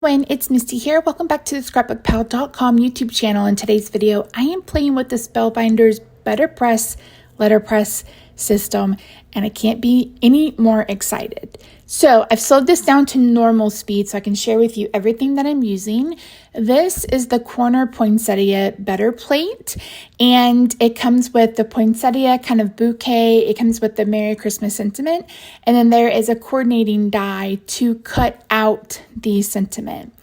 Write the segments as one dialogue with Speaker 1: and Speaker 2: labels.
Speaker 1: It's Misty here. Welcome back to the ScrapbookPal.com YouTube channel. In today's video, I am playing with the Spellbinders Betterpress Letterpress system, and I can't be any more excited. So I've slowed this down to normal speed so I can share with you everything that I'm using. This is the corner Poinsettia Better Plate, and it comes with the Poinsettia kind of bouquet. It comes with the Merry Christmas sentiment, and then there is a coordinating die to cut out the sentiment.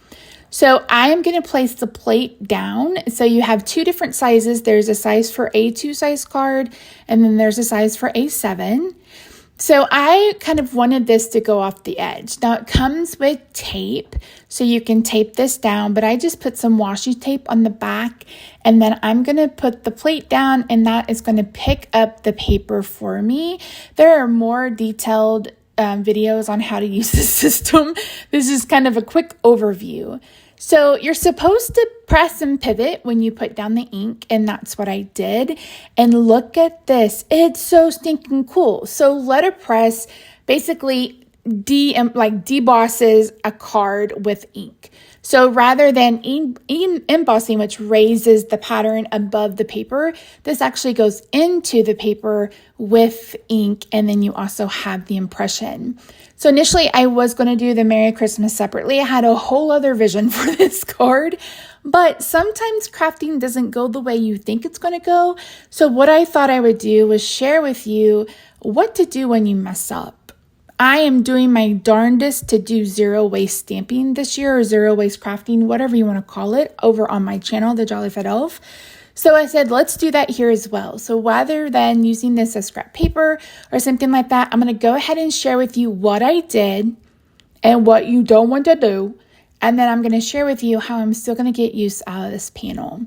Speaker 1: So I am going to place the plate down. So you have two different sizes. There's a size for A2 size card, and then there's a size for A7. So I kind of wanted this to go off the edge. Now it comes with tape, so you can tape this down, but I just put some washi tape on the back, and then I'm going to put the plate down, and that is going to pick up the paper for me. There are more detailed videos on how to use this system. This is kind of a quick overview. So you're supposed to press and pivot when you put down the ink, and that's what I did. And look at this. It's so stinking cool. So Letterpress basically debosses a card with ink. So rather than embossing, which raises the pattern above the paper, this actually goes into the paper with ink, and then you also have the impression. So initially I was going to do the Merry Christmas separately. I had a whole other vision for this card, but sometimes crafting doesn't go the way you think it's going to go. So what I thought I would do was share with you what to do when you mess up. I am doing my darndest to do zero waste stamping this year, or zero waste crafting, whatever you want to call it, over on my channel, The Jolly Fat Elf. So I said, let's do that here as well. So rather than using this as scrap paper or something like that, I'm going to go ahead and share with you what I did and what you don't want to do. And then I'm going to share with you how I'm still going to get use out of this panel.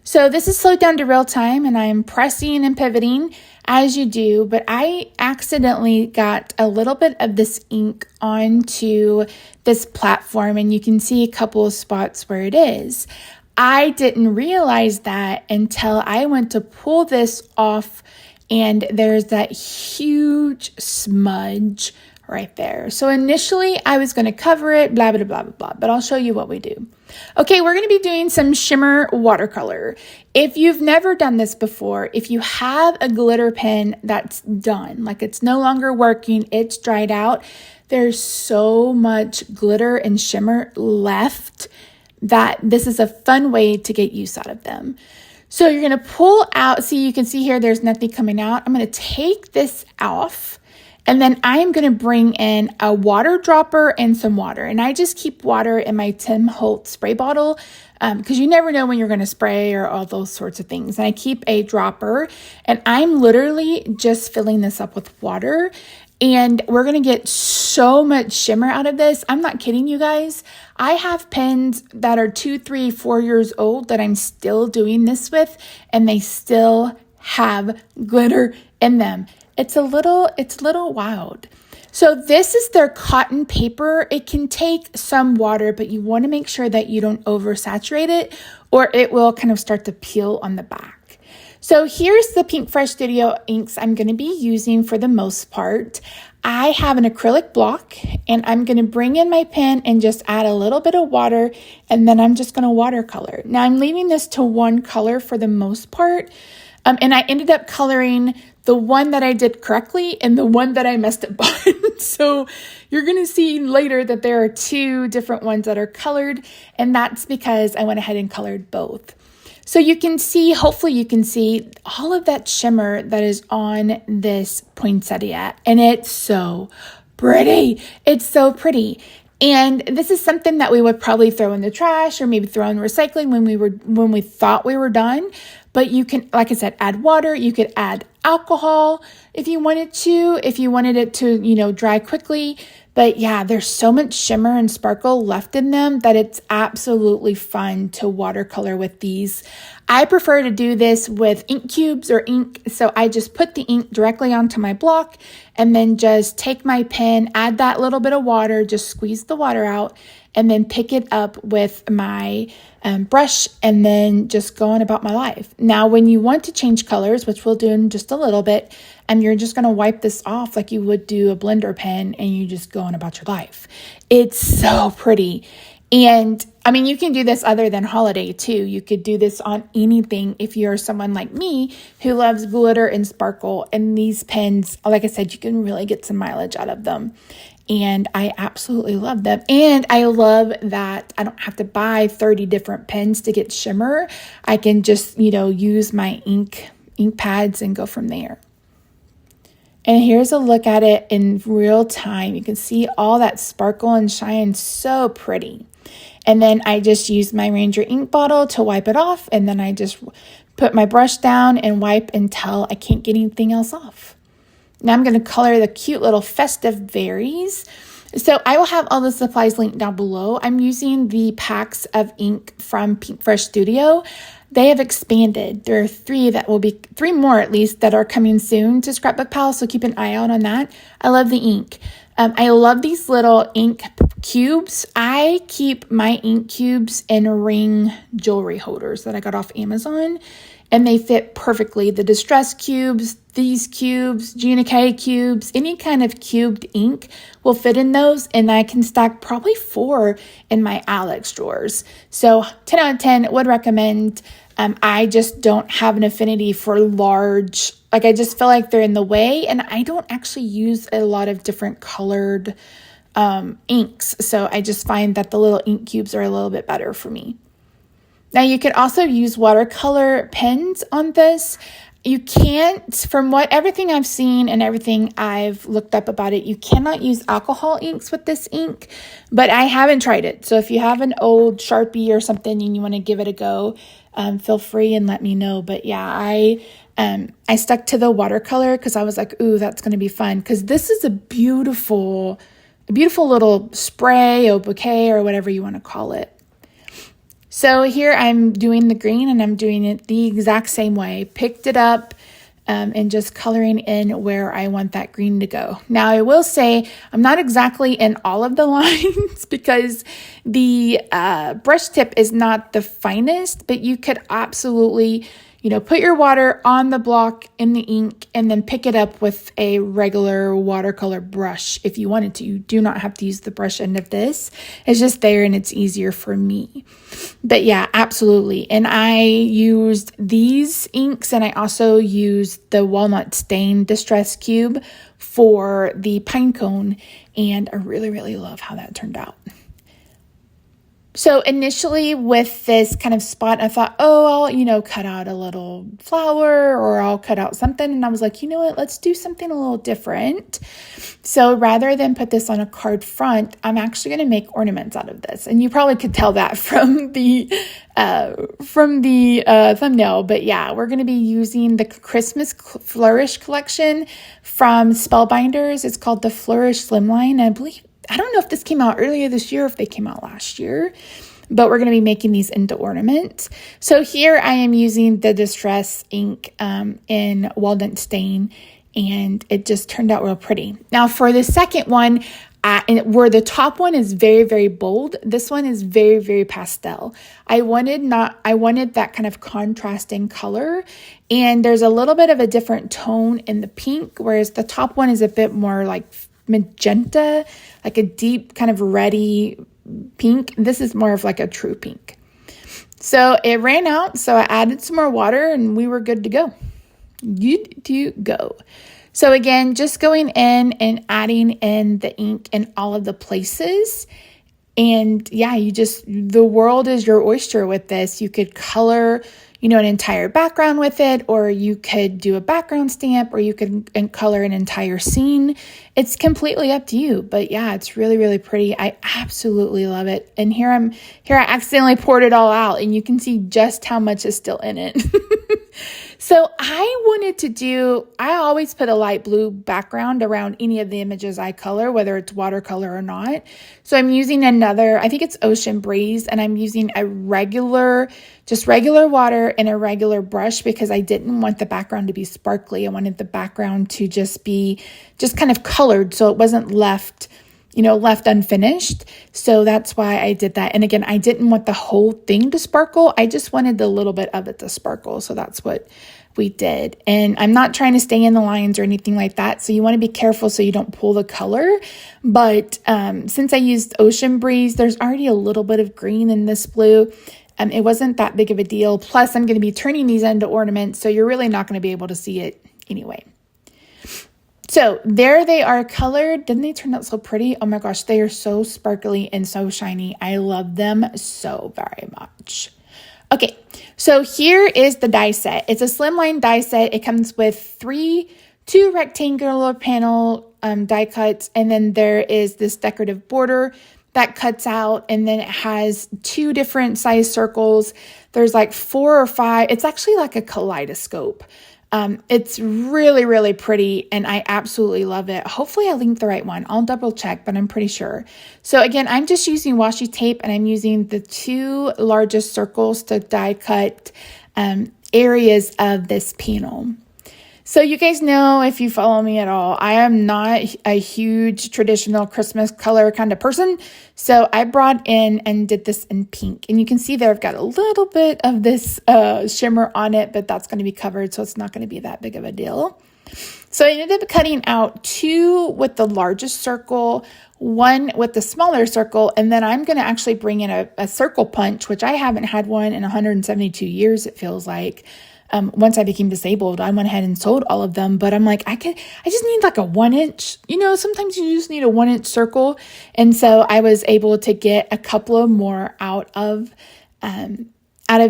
Speaker 1: So this is slowed down to real time, and I'm pressing and pivoting as you do, but I accidentally got a little bit of this ink onto this platform, and you can see a couple of spots where it is. I didn't realize that until I went to pull this off, and there's that huge smudge right there. So initially I was going to cover it, blah, blah, blah, blah, blah, but I'll show you what we do. Okay, we're going to be doing some shimmer watercolor. If you've never done this before, if you have a glitter pen that's done, like it's no longer working, it's dried out, there's so much glitter and shimmer left that this is a fun way to get use out of them. So you're going to pull out, see, you can see here, there's nothing coming out. I'm going to take this off. And then I am going to bring in a water dropper and some water. And I just keep water in my Tim Holtz spray bottle because you never know when you're going to spray or all those sorts of things. And I keep a dropper, and I'm literally just filling this up with water. And we're going to get so much shimmer out of this. I'm not kidding you guys. I have pens that are 2, 3, 4 years old that I'm still doing this with, and they still have glitter in them. It's a little wild. So this is their cotton paper. It can take some water, but you want to make sure that you don't oversaturate it, or it will kind of start to peel on the back. So here's the Pinkfresh Studio inks I'm going to be using for the most part. I have an acrylic block, and I'm going to bring in my pen and just add a little bit of water, and then I'm just going to watercolor. Now I'm leaving this to one color for the most part, and I ended up coloring the one that I did correctly and the one that I messed up on. So you're going to see later that there are two different ones that are colored, and that's because I went ahead and colored both. So you can see, hopefully you can see all of that shimmer that is on this poinsettia, and it's so pretty. It's so pretty. And this is something that we would probably throw in the trash or maybe throw in recycling when we thought we were done. But you can, like I said, add water. You could add alcohol if you wanted it to, dry quickly. But yeah, there's so much shimmer and sparkle left in them that it's absolutely fun to watercolor with these. I prefer to do this with ink cubes or ink. So I just put the ink directly onto my block and then just take my pen, add that little bit of water, just squeeze the water out, and then pick it up with my brush and then just go on about my life. Now, when you want to change colors, which we'll do in just a little bit, and you're just going to wipe this off like you would do a blender pen, and you just go on about your life. It's so pretty. And I mean, you can do this other than holiday too. You could do this on anything if you're someone like me who loves glitter and sparkle. And these pens, like I said, you can really get some mileage out of them. And I absolutely love them. And I love that I don't have to buy 30 different pens to get shimmer. I can just, use my ink pads and go from there. And here's a look at it in real time. You can see all that sparkle and shine, so pretty. And then I just use my Ranger ink bottle to wipe it off. And then I just put my brush down and wipe until I can't get anything else off. Now I'm going to color the cute little festive berries. So I will have all the supplies linked down below. I'm using the packs of ink from Pinkfresh Studio. They have expanded. There are three more at least that are coming soon to ScrapbookPal, so keep an eye out on that. I love the ink. I love these little ink cubes. I keep my ink cubes in ring jewelry holders that I got off Amazon, and they fit perfectly. The Distress cubes, these cubes, Gina K cubes, any kind of cubed ink will fit in those, and I can stack probably 4 in my Alex drawers. So 10 out of 10 would recommend. I just don't have an affinity for large, I just feel like they're in the way, and I don't actually use a lot of different colored inks. So I just find that the little ink cubes are a little bit better for me. Now you could also use watercolor pens on this. You can't, from everything I've seen and everything I've looked up about it, you cannot use alcohol inks with this ink, but I haven't tried it. So if you have an old Sharpie or something and you want to give it a go, feel free and let me know. But yeah, I stuck to the watercolor because I was like, ooh, that's going to be fun. Because this is a beautiful little spray or bouquet or whatever you want to call it. So here I'm doing the green, and I'm doing it the exact same way. Picked it up and just coloring in where I want that green to go. Now I will say I'm not exactly in all of the lines because the brush tip is not the finest, but you could absolutely, put your water on the block in the ink and then pick it up with a regular watercolor brush if you wanted to. You do not have to use the brush end of this. It's just there and it's easier for me. But yeah, absolutely. And I used these inks, and I also used the Walnut Stain Distress Cube for the pine cone, and I really, really love how that turned out. So initially with this kind of spot, I thought, oh, I'll, cut out a little flower, or I'll cut out something. And I was like, you know what, let's do something a little different. So rather than put this on a card front, I'm actually going to make ornaments out of this. And you probably could tell that from the thumbnail. But yeah, we're going to be using the Christmas Flourish collection from Spellbinders. It's called the Flourish Slimline. I don't know if this came out earlier this year or if they came out last year, but we're going to be making these into ornaments. So here I am using the Distress ink in Walnut Stain, and it just turned out real pretty. Now for the second one, where the top one is very, very bold, this one is very, very pastel. I wanted that kind of contrasting color, and there's a little bit of a different tone in the pink, whereas the top one is a bit more like magenta, like a deep kind of reddy pink. This is more of like a true pink. So it ran out, so I added some more water and we were good to go. Good to go. So again, just going in and adding in the ink in all of the places. And yeah, the world is your oyster with this. You could color, an entire background with it, or you could do a background stamp, or you could color an entire scene. It's completely up to you. But yeah, it's really, really pretty. I absolutely love it. And here I accidentally poured it all out, and you can see just how much is still in it. So I always put a light blue background around any of the images I color, whether it's watercolor or not. So I'm using I think it's Ocean Breeze, and I'm using regular water and a regular brush because I didn't want the background to be sparkly. I wanted the background to just be kind of colored, so it wasn't left left unfinished. So that's why I did that. And again, I didn't want the whole thing to sparkle. I just wanted a little bit of it to sparkle. So that's what we did. And I'm not trying to stay in the lines or anything like that. So you want to be careful so you don't pull the color. But since I used Ocean Breeze, there's already a little bit of green in this blue. It wasn't that big of a deal. Plus, I'm going to be turning these into ornaments, so you're really not going to be able to see it anyway. So there they are colored. Didn't they turn out so pretty? Oh my gosh, they are so sparkly and so shiny. I love them so very much. Okay, so here is the die set. It's a Slimline die set. It comes with two rectangular panel die cuts, and then there is this decorative border that cuts out, and then it has 2 different size circles. There's like 4 or 5. It's actually like a kaleidoscope. It's really, really pretty, and I absolutely love it. Hopefully I linked the right one. I'll double check, but I'm pretty sure. So again, I'm just using washi tape, and I'm using the 2 largest circles to die cut areas of this panel. So you guys know, if you follow me at all, I am not a huge traditional Christmas color kind of person. So I brought in and did this in pink. And you can see there I've got a little bit of this shimmer on it, but that's going to be covered, so it's not going to be that big of a deal. So I ended up cutting out 2 with the largest circle, 1 with the smaller circle, and then I'm going to actually bring in a circle punch, which I haven't had one in 172 years, it feels like. Once I became disabled, I went ahead and sold all of them, but I'm like, I just need like a 1-inch, sometimes you just need a 1-inch circle. And so I was able to get a couple of more out of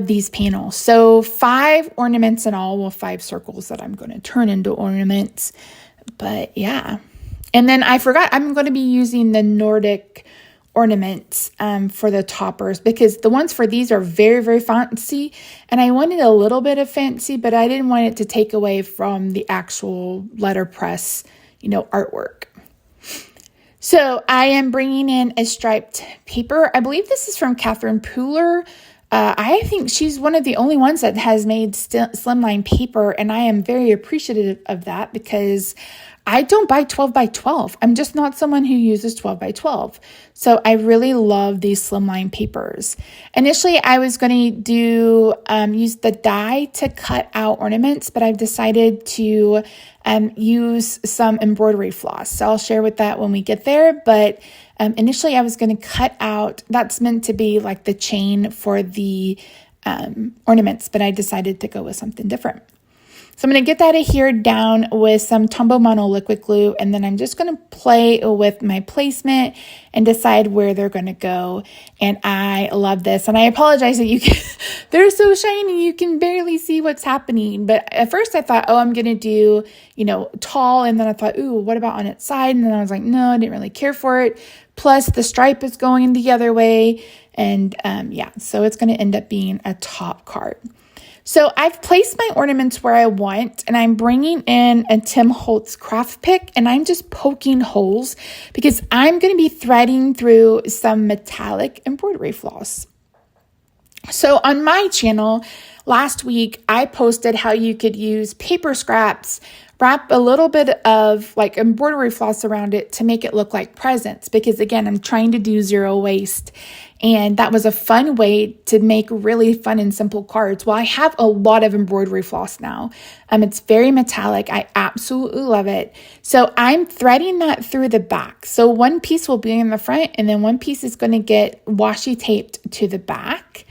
Speaker 1: these panels. So 5 ornaments in all, well, 5 circles that I'm going to turn into ornaments, but yeah. And then I forgot, I'm going to be using the Nordic ornaments for the toppers, because the ones for these are very, very fancy, and I wanted a little bit of fancy, but I didn't want it to take away from the actual letterpress, artwork. So I am bringing in a striped paper. I believe this is from Catherine Pooler. I think she's one of the only ones that has made slimline paper, and I am very appreciative of that, because I don't buy 12 by 12. I'm just not someone who uses 12 by 12. So I really love these slimline papers. Initially, I was going to use the die to cut out ornaments, but I've decided to use some embroidery floss. So I'll share with that when we get there. But initially, I was going to cut out, that's meant to be like the chain for the ornaments, but I decided to go with something different. So I'm going to get that adhered down with some Tombow Mono liquid glue, and then I'm just going to play with my placement and decide where they're going to go. And I love this. And I apologize that they're so shiny, you can barely see what's happening. But at first I thought, I'm going to do, tall. And then I thought, ooh, what about on its side? And then I was like, no, I didn't really care for it. Plus the stripe is going the other way. And so it's going to end up being a top card. So I've placed my ornaments where I want, and I'm bringing in a Tim Holtz craft pick, and I'm just poking holes because I'm going to be threading through some metallic embroidery floss. So on my channel last week, I posted how you could use paper scraps, wrap a little bit of like embroidery floss around it to make it look like presents, because again, I'm trying to do zero waste. And that was a fun way to make really fun and simple cards. Well, I have a lot of embroidery floss now. It's very metallic. I absolutely love it. So I'm threading that through the back. So one piece will be in the front, and then one piece is going to get washi taped to the back.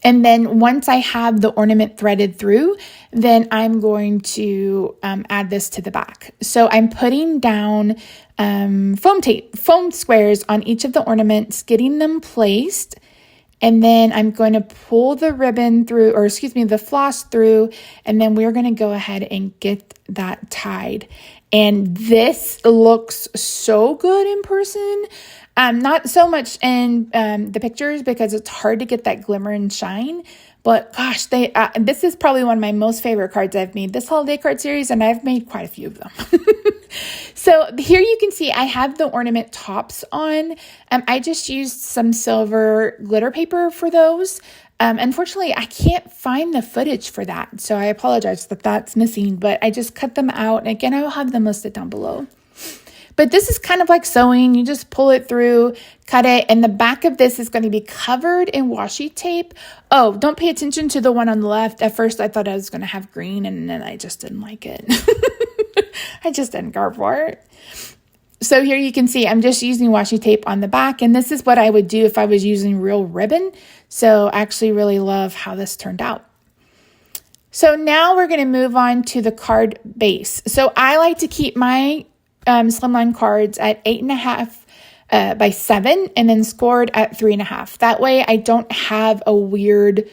Speaker 1: And then once I have the ornament threaded through, then I'm going to add this to the back. So I'm putting down foam squares on each of the ornaments, getting them placed. And then I'm going to pull the ribbon through, the floss through, and then we're going to go ahead and get that tied. And this looks so good in person. Not so much in the pictures because it's hard to get that glimmer and shine. But gosh, this is probably one of my most favorite cards I've made this holiday card series, and I've made quite a few of them. So here you can see I have the ornament tops on. I just used some silver glitter paper for those. Unfortunately, I can't find the footage for that, so I apologize that that's missing, but I just cut them out. And again, I will have them listed down below. But this is kind of like sewing. You just pull it through, cut it, and the back of this is going to be covered in washi tape. Oh, don't pay attention to the one on the left. At first, I thought I was going to have green, and then I just didn't like it. I just didn't go for it. So here you can see I'm just using washi tape on the back, and this is what I would do if I was using real ribbon. So I actually really love how this turned out. So now we're going to move on to the card base. So I like to keep my Slimline cards at 8.5 by 7 and then scored at 3.5. That way I don't have a weird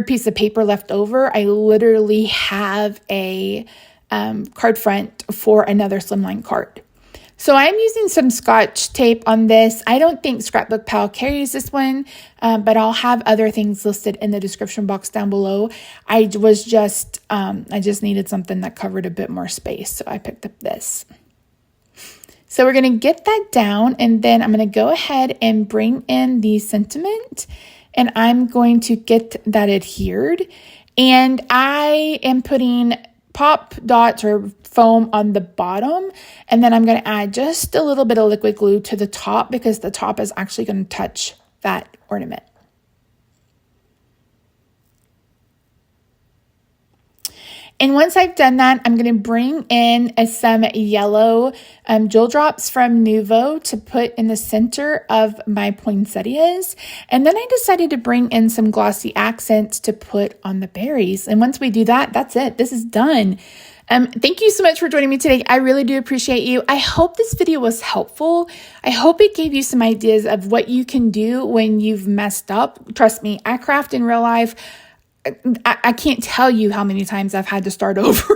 Speaker 1: piece of paper left over. I literally have a card front for another Slimline card. So I'm using some Scotch tape on this. I don't think ScrapbookPal carries this one, but I'll have other things listed in the description box down below. I just needed something that covered a bit more space, so I picked up this. So we're going to get that down, and then I'm going to go ahead and bring in the sentiment, and I'm going to get that adhered. And I am putting pop dots or foam on the bottom, and then I'm going to add just a little bit of liquid glue to the top because the top is actually going to touch that ornament. And once I've done that, I'm going to bring in some yellow jewel drops from Nuvo to put in the center of my poinsettias. And then I decided to bring in some glossy accents to put on the berries. And once we do that, that's it. This is done. Thank you so much for joining me today. I really do appreciate you. I hope this video was helpful. I hope it gave you some ideas of what you can do when you've messed up. Trust me, I craft in real life. I can't tell you how many times I've had to start over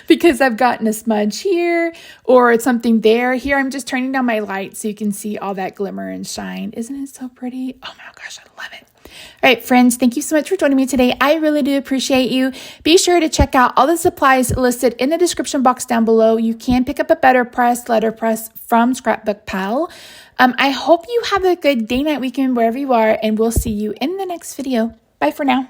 Speaker 1: because I've gotten a smudge here or it's something there. Here, I'm just turning down my light so you can see all that glimmer and shine. Isn't it so pretty? Oh my gosh, I love it. All right, friends, thank you so much for joining me today. I really do appreciate you. Be sure to check out all the supplies listed in the description box down below. You can pick up a Betterpress, Letterpress from ScrapbookPal. I hope you have a good day, night, weekend, wherever you are, and we'll see you in the next video. Bye for now.